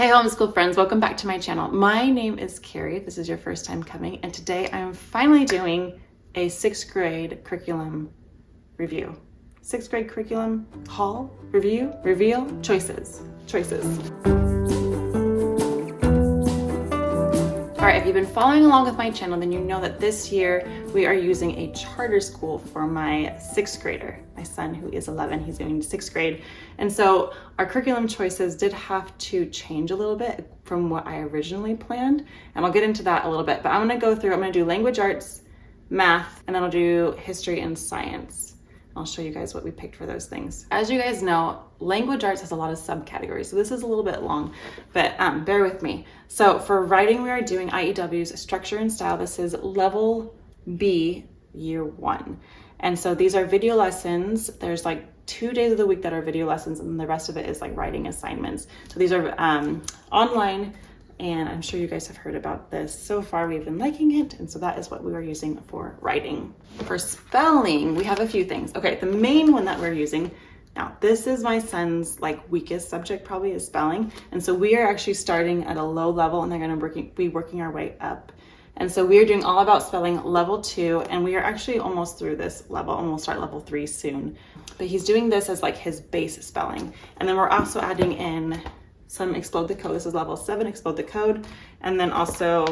Hey homeschool friends, welcome back to my channel. My name is Carrie, if this is your first time coming, and today I'm finally doing a 6th grade curriculum review. 6th grade curriculum haul, review, reveal, choices. All right, if you've been following along with my channel, then you know that this year we are using a charter school for my 6th grader. My son, who is 11, he's going to 6th grade. And so our curriculum choices did have to change a little bit from what I originally planned. And I'll get into that a little bit, but I'm gonna do language arts, math, and then I'll do history and science. I'll show you guys what we picked for those things. As you guys know, language arts has a lot of subcategories, so this is a little bit long, but bear with me. So for writing, we are doing IEW's structure and style. This is level B, year 1. And so these are video lessons. There's like 2 days of the week that are video lessons, and the rest of it is like writing assignments. So these are online, and I'm sure you guys have heard about this. So far, we've been liking it, and so that is what we are using for writing. For spelling, we have a few things. Okay, the main one that we're using, now this is my son's like weakest subject probably, is spelling. And so we are actually starting at a low level, and they're gonna be working our way up. And so we are doing all about spelling level 2, and we are actually almost through this level, and we'll start level 3 soon. But he's doing this as like his base spelling. And then we're also adding in some Explode the Code. This is level 7, Explode the Code. And then also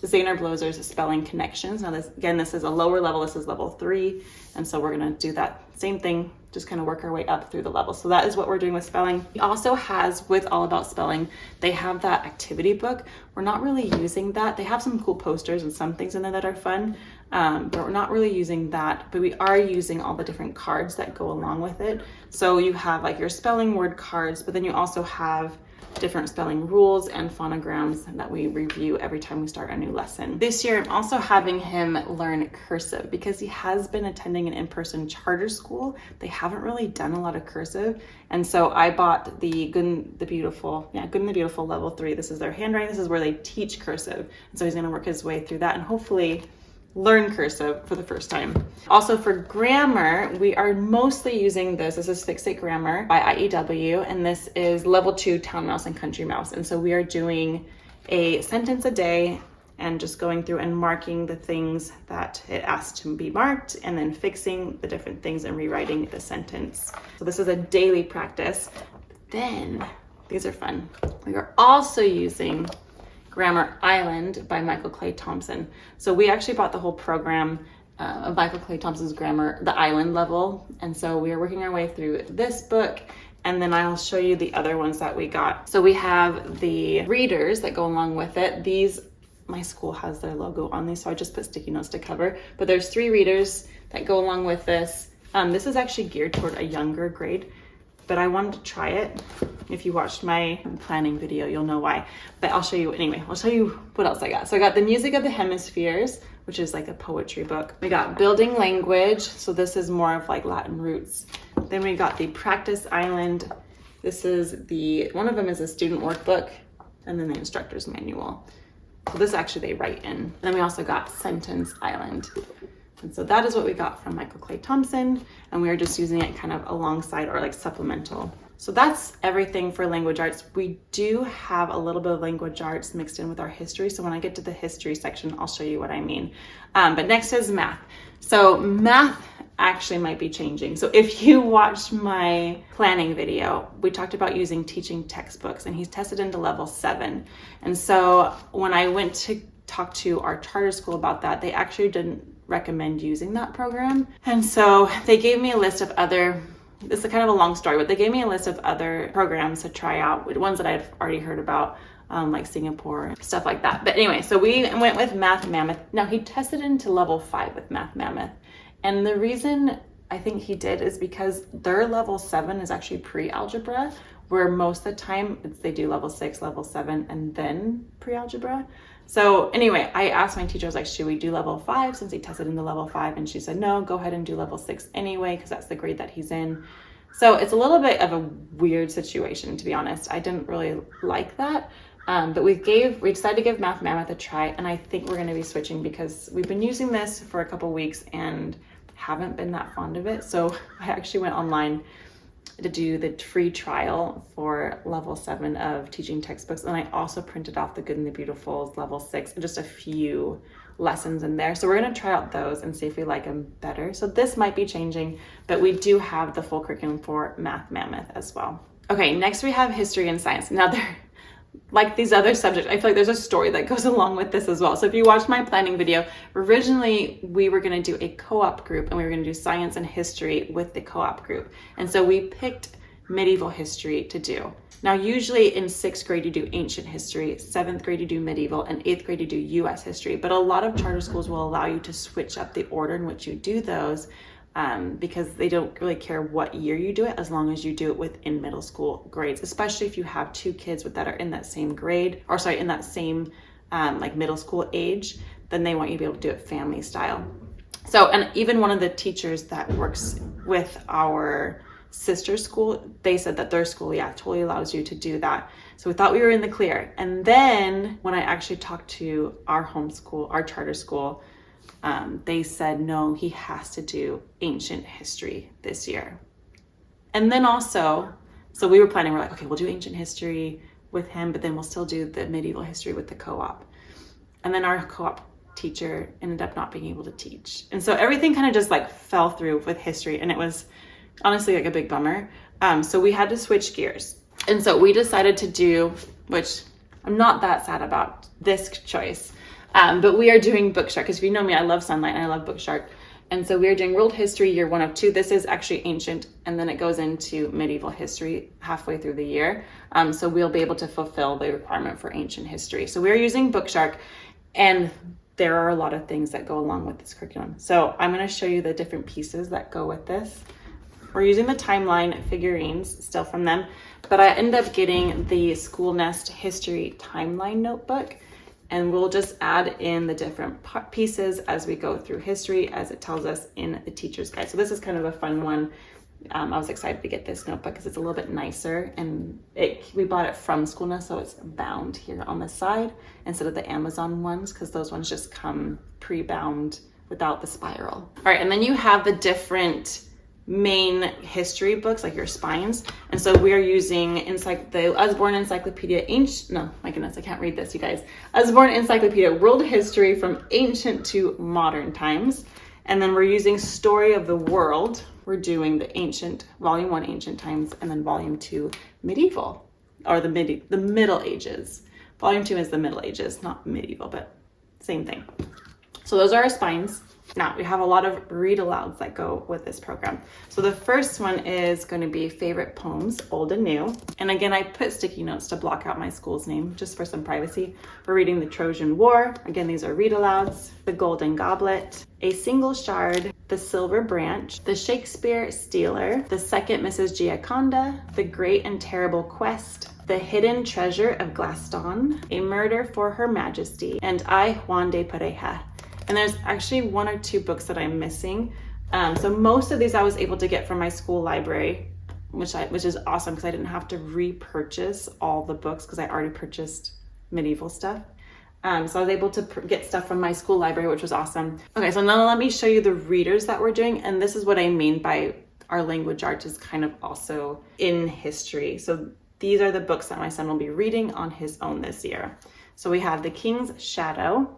Zaner Blozer's spelling connections. Now this is a lower level, this is level 3. And so we're gonna do that same thing, just kind of work our way up through the levels. So that is what we're doing with spelling. He also has, with All About Spelling, they have that activity book. We're not really using that. They have some cool posters and some things in there that are fun, but we're not really using that. But we are using all the different cards that go along with it. So you have like your spelling word cards, but then you also have different spelling rules and phonograms that we review every time we start a new lesson. This year, I'm also having him learn cursive because he has been attending an in-person charter school. They haven't really done a lot of cursive. And so I bought the Good and the Beautiful level 3. This is their handwriting. This is where they teach cursive. And so he's gonna work his way through that and hopefully learn cursive for the first time. Also for grammar, we are mostly using this. This is Fix It Grammar by IEW, and this is level 2 Town Mouse and Country Mouse. And so we are doing a sentence a day and just going through and marking the things that it asks to be marked, and then fixing the different things and rewriting the sentence. So this is a daily practice. Then, these are fun. We are also using Grammar Island by Michael Clay Thompson. So we actually bought the whole program of Michael Clay Thompson's grammar, the island level. And so we are working our way through this book, and then I'll show you the other ones that we got. So we have the readers that go along with it. These, my school has their logo on these, so I just put sticky notes to cover. But there's 3 readers that go along with this. This is actually geared toward a younger grade, but I wanted to try it. If you watched my planning video, you'll know why. But I'll show you anyway. I'll show you what else I got. So I got The Music of the Hemispheres, which is like a poetry book. We got Building Language. So this is more of like Latin roots. Then we got the Practice Island. This is one of them is a student workbook, and then the instructor's manual. So this actually they write in. Then we also got Sentence Island. And so that is what we got from Michael Clay Thompson, and we are just using it kind of alongside or like supplemental. So that's everything for language arts. We do have a little bit of language arts mixed in with our history. So when I get to the history section, I'll show you what I mean. But next is math. So math actually might be changing. So if you watched my planning video, we talked about using teaching textbooks, and he's tested into level 7. And so when I went to talk to our charter school about that, they actually didn't recommend using that program. And so they gave me a list of other, this is kind of a long story, but they gave me a list of other programs to try out, ones that I've already heard about, like Singapore, stuff like that. But anyway, so we went with Math Mammoth. Now he tested into level 5 with Math Mammoth. And the reason I think he did is because their level 7 is actually pre-algebra, where most of the time they do level 6, level 7, and then pre-algebra. So anyway, I asked my teacher, I was like, should we do level 5 since he tested into level 5? And she said, no, go ahead and do level 6 anyway, because that's the grade that he's in. So it's a little bit of a weird situation, to be honest. I didn't really like that. But we decided to give Math Mammoth a try, and I think we're gonna be switching because we've been using this for a couple weeks and haven't been that fond of it. So I actually went online to do the free trial for level 7 of teaching textbooks. And I also printed off the Good and the Beautiful's level 6, just a few lessons in there. So we're going to try out those and see if we like them better. So this might be changing, but we do have the full curriculum for Math Mammoth as well. Okay, next we have history and science. Now they're like these other subjects, I feel like there's a story that goes along with this as well. So if you watched my planning video, originally we were going to do a co-op group and we were going to do science and history with the co-op group. And so we picked medieval history to do. Now, usually in 6th grade, you do ancient history, 7th grade, you do medieval, and 8th grade, you do US history. But a lot of charter schools will allow you to switch up the order in which you do those because they don't really care what year you do it as long as you do it within middle school grades, especially if you have 2 kids that are in that same grade, or sorry, in that same like middle school age, then they want you to be able to do it family style. So, and even one of the teachers that works with our sister school, they said that their school, totally allows you to do that. So we thought we were in the clear. And then when I actually talked to our homeschool, our charter school, they said, no, he has to do ancient history this year. And then also, so we were planning, we're like, okay, we'll do ancient history with him, but then we'll still do the medieval history with the co-op. And then our co-op teacher ended up not being able to teach. And so everything kind of just like fell through with history. And it was honestly like a big bummer. So we had to switch gears. And so we decided to do, which I'm not that sad about this choice, but we are doing BookShark, because if you know me, I love Sunlight and I love BookShark. And so we are doing World History year 1 of 2. This is actually ancient, and then it goes into medieval history halfway through the year. So we'll be able to fulfill the requirement for ancient history. So we're using BookShark, and there are a lot of things that go along with this curriculum. So I'm going to show you the different pieces that go with this. We're using the timeline figurines still from them, but I ended up getting the School Nest History Timeline Notebook, and we'll just add in the different pieces as we go through history as it tells us in the teacher's guide. So this is kind of a fun one. I was excited to get this notebook because it's a little bit nicer, and we bought it from School Nest, so it's bound here on the side instead of the Amazon ones, because those ones just come pre-bound without the spiral. All right, and then you have the different main history books, like your spines. And so we are using the Usborne Encyclopedia, my goodness, I can't read this, you guys. Usborne Encyclopedia World History from Ancient to Modern Times. And then we're using Story of the World. We're doing the Ancient, Volume 1, Ancient Times, and then Volume 2, Medieval, or the Middle Ages. Volume 2 is the Middle Ages, not medieval, but same thing. So those are our spines. Now, we have a lot of read alouds that go with this program. So the first one is going to be favorite poems, old and new. And again, I put sticky notes to block out my school's name just for some privacy. We're reading the Trojan War. Again, these are read alouds. The Golden Goblet, A Single Shard, The Silver Branch, The Shakespeare Stealer, The Second Mrs. Gioconda, The Great and Terrible Quest, The Hidden Treasure of Glaston, A Murder for Her Majesty, and I, Juan de Pareja. And there's actually 1 or 2 books that I'm missing. So most of these I was able to get from my school library, which is awesome because I didn't have to repurchase all the books because I already purchased medieval stuff. So I was able to get stuff from my school library, which was awesome. Okay, so now let me show you the readers that we're doing. And this is what I mean by our language arts is kind of also in history. So these are the books that my son will be reading on his own this year. So we have The King's Shadow,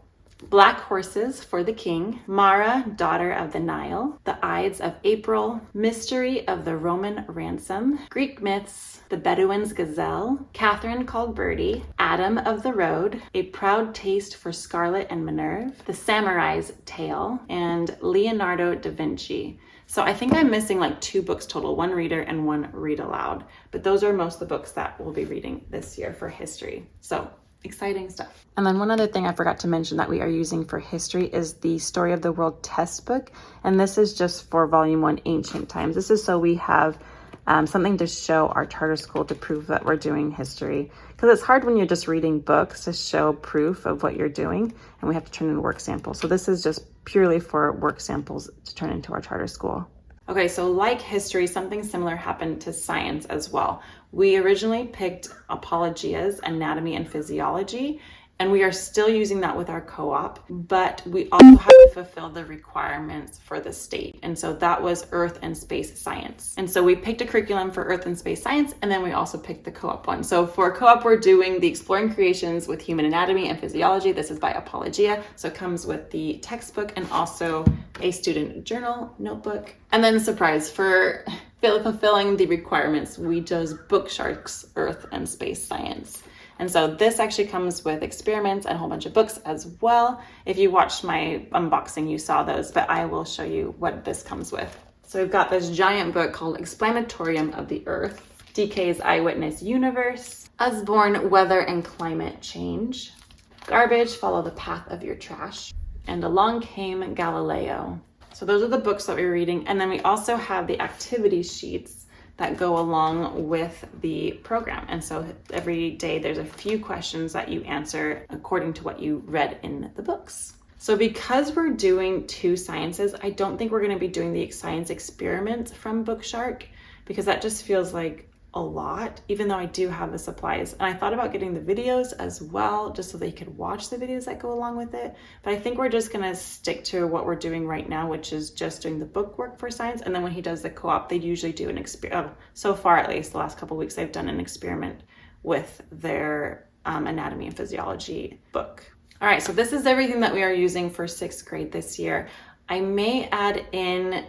Black Horses for the King, Mara, Daughter of the Nile, The Ides of April, Mystery of the Roman Ransom, Greek Myths, The Bedouin's Gazelle, Catherine Called Birdie, Adam of the Road, A Proud Taste for Scarlet and Minerve, The Samurai's Tale, and Leonardo da Vinci. So I think I'm missing like 2 books total, 1 reader and 1 read aloud, but those are most of the books that we'll be reading this year for history. So exciting stuff. And then one other thing I forgot to mention that we are using for history is the Story of the World test book. And this is just for Volume 1, Ancient Times. This is so we have something to show our charter school to prove that we're doing history. Because it's hard when you're just reading books to show proof of what you're doing, and we have to turn in work samples. So this is just purely for work samples to turn into our charter school. Okay, so like history, something similar happened to science as well. We originally picked Apologia's Anatomy and Physiology, And we are still using that with our co-op, but we also have to fulfill the requirements for the state. And so that was Earth and Space Science. And so we picked a curriculum for Earth and Space Science, and then we also picked the co-op one. So for co-op, we're doing the Exploring Creations with Human Anatomy and Physiology. This is by Apologia. So it comes with the textbook and also a student journal notebook. And then surprise, for fulfilling the requirements, we chose BookShark's Earth and Space Science. And so this actually comes with experiments and a whole bunch of books as well. If you watched my unboxing, you saw those, but I will show you what this comes with. So we've got this giant book called Explanatorium of the Earth, DK's Eyewitness Universe, Usborne Weather and Climate Change, Garbage, Follow the Path of Your Trash, and Along Came Galileo. So those are the books that we're reading. And then we also have the activity sheets that go along with the program. And so every day there's a few questions that you answer according to what you read in the books. So because we're doing 2 sciences, I don't think we're going to be doing the science experiments from BookShark, because that just feels like a lot, even though I do have the supplies. And I thought about getting the videos as well, just so they could watch the videos that go along with it. But I think we're just gonna stick to what we're doing right now, which is just doing the book work for science. And then when he does the co-op, they usually do an experiment. So far, at least the last couple of weeks, they've done an experiment with their anatomy and physiology book. All right, so this is everything that we are using for 6th grade this year. I may add in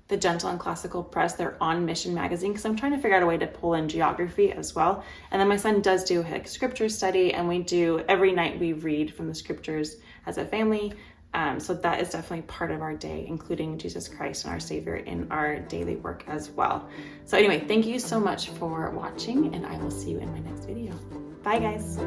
the Gentle and Classical Press, their On Mission magazine, because I'm trying to figure out a way to pull in geography as well. And then my son does do a scripture study, and we do, every night we read from the scriptures as a family. So that is definitely part of our day, including Jesus Christ and our Savior in our daily work as well. So anyway, thank you so much for watching, and I will see you in my next video. Bye guys.